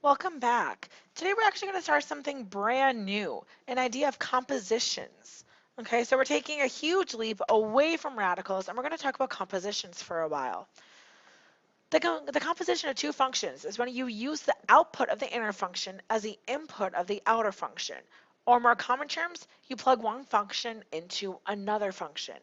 Welcome back. Today we're actually going to start something brand new, an idea of compositions. Okay, so we're taking a huge leap away from radicals and we're going to talk about compositions for a while. The composition of two functions is when you use the output of the inner function as the input of the outer function. Or more common terms, you plug one function into another function.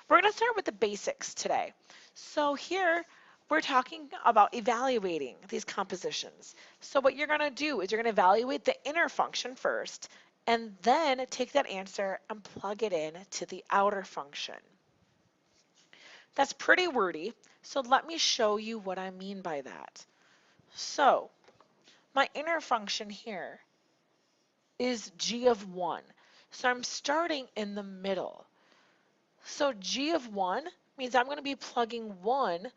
We're going to start with the basics today. So here we're talking about evaluating these compositions. So what you're going to do is you're going to evaluate the inner function first and then take that answer and plug it in to the outer function. That's pretty wordy, so let me show you what I mean by that. So my inner function here is g of 1. So I'm starting in the middle. So g of 1 means I'm going to be plugging 1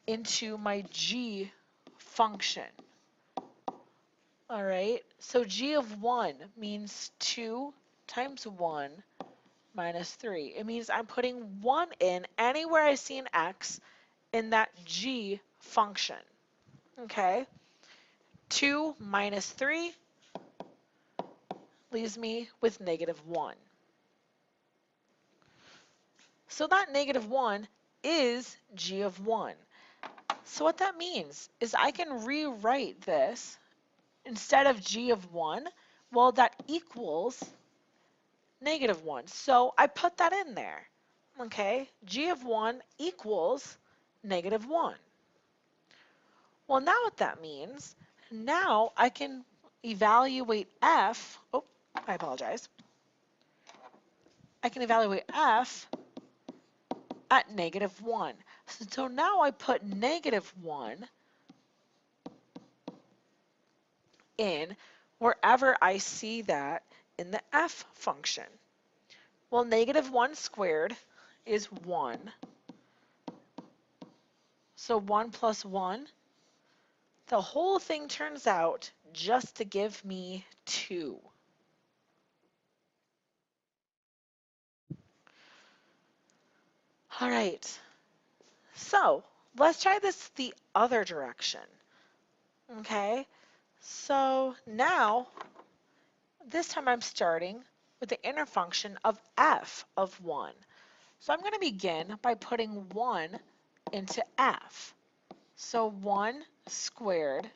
into my g function. All right, so g of 1 means 2 times 1 minus 3. It means I'm putting 1 in anywhere I see an x in that g function. Okay, 2 minus 3 leaves me with negative 1. So that negative 1 is g of 1. So what that means is I can rewrite this instead of g of 1, well, that equals negative 1. So I put that in there. Okay, g of 1 equals negative 1. Well, now what that means, now I can evaluate f. Oh, I apologize. I can evaluate f at negative 1. So now I put negative 1 in wherever I see that in the f function. Well, negative 1 squared is 1. So 1 plus 1, the whole thing turns out just to give me 2. All right, so let's try this the other direction. Okay, so now this time I'm starting with the inner function of f of 1. So I'm going to begin by putting 1 into f. So 1 squared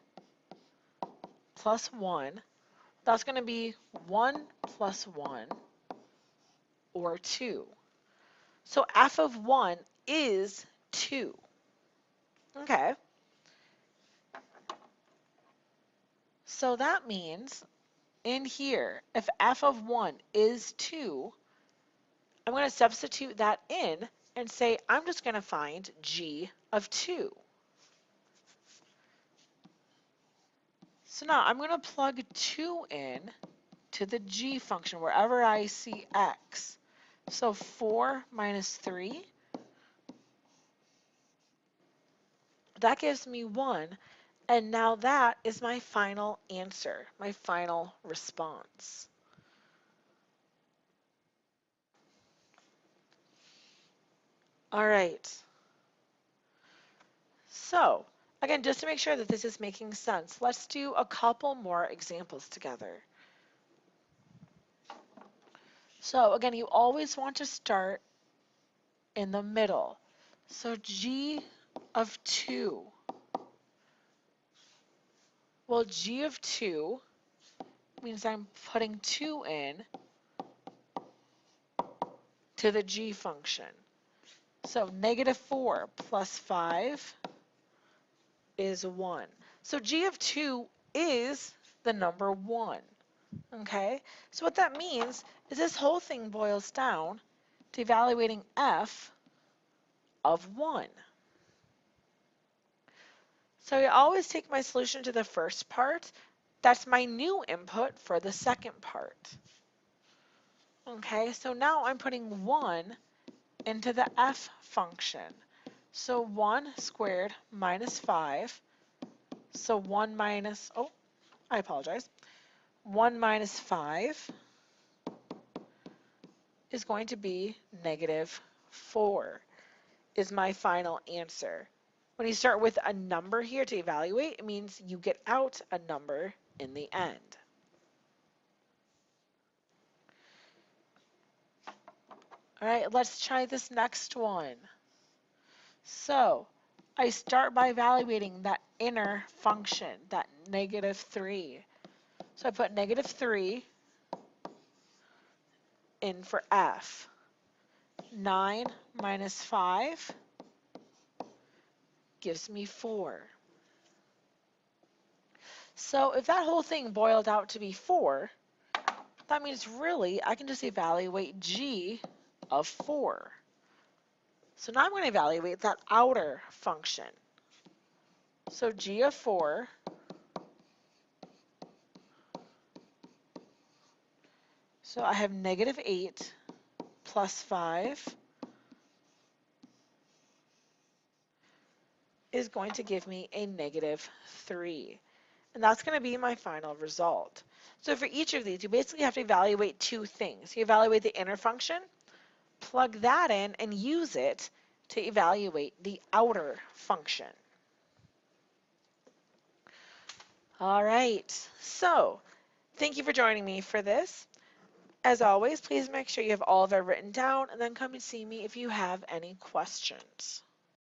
plus 1, that's going to be 1 plus 1, or 2. So f of 1 is 2. Okay. So that means in here, if f of 1 is 2, I'm going to substitute that in and say I'm just going to find g of 2. So now I'm going to plug 2 in to the g function wherever I see x. So 4 minus 3, that gives me 1. And now that is my final answer, my final response. All right. So again, just to make sure that this is making sense, let's do a couple more examples together. So again, you always want to start in the middle. So g of 2. Well, g of 2 means I'm putting 2 in to the g function. So negative 4 plus 5 is 1. So g of 2 is the number 1. Okay, so what that means is this whole thing boils down to evaluating f of 1. So I always take my solution to the first part. That's my new input for the second part. Okay, so now I'm putting 1 into the f function. So 1 squared minus 5. So 1 minus, oh, I apologize. 1 minus 5 is going to be negative 4 is my final answer. When you start with a number here to evaluate, it means you get out a number in the end. All right, let's try this next one. So I start by evaluating that inner function, that -3. So I put -3 in for f. 9 minus 5 gives me 4. So if that whole thing boiled out to be 4, that means really I can just evaluate g of 4. So now I'm going to evaluate that outer function. So g of 4 so I have -8 plus 5 is going to give me a -3. And that's going to be my final result. So for each of these, you basically have to evaluate two things. You evaluate the inner function, plug that in, and use it to evaluate the outer function. All right, so thank you for joining me for this. As always, please make sure you have all of it written down and then come and see me if you have any questions.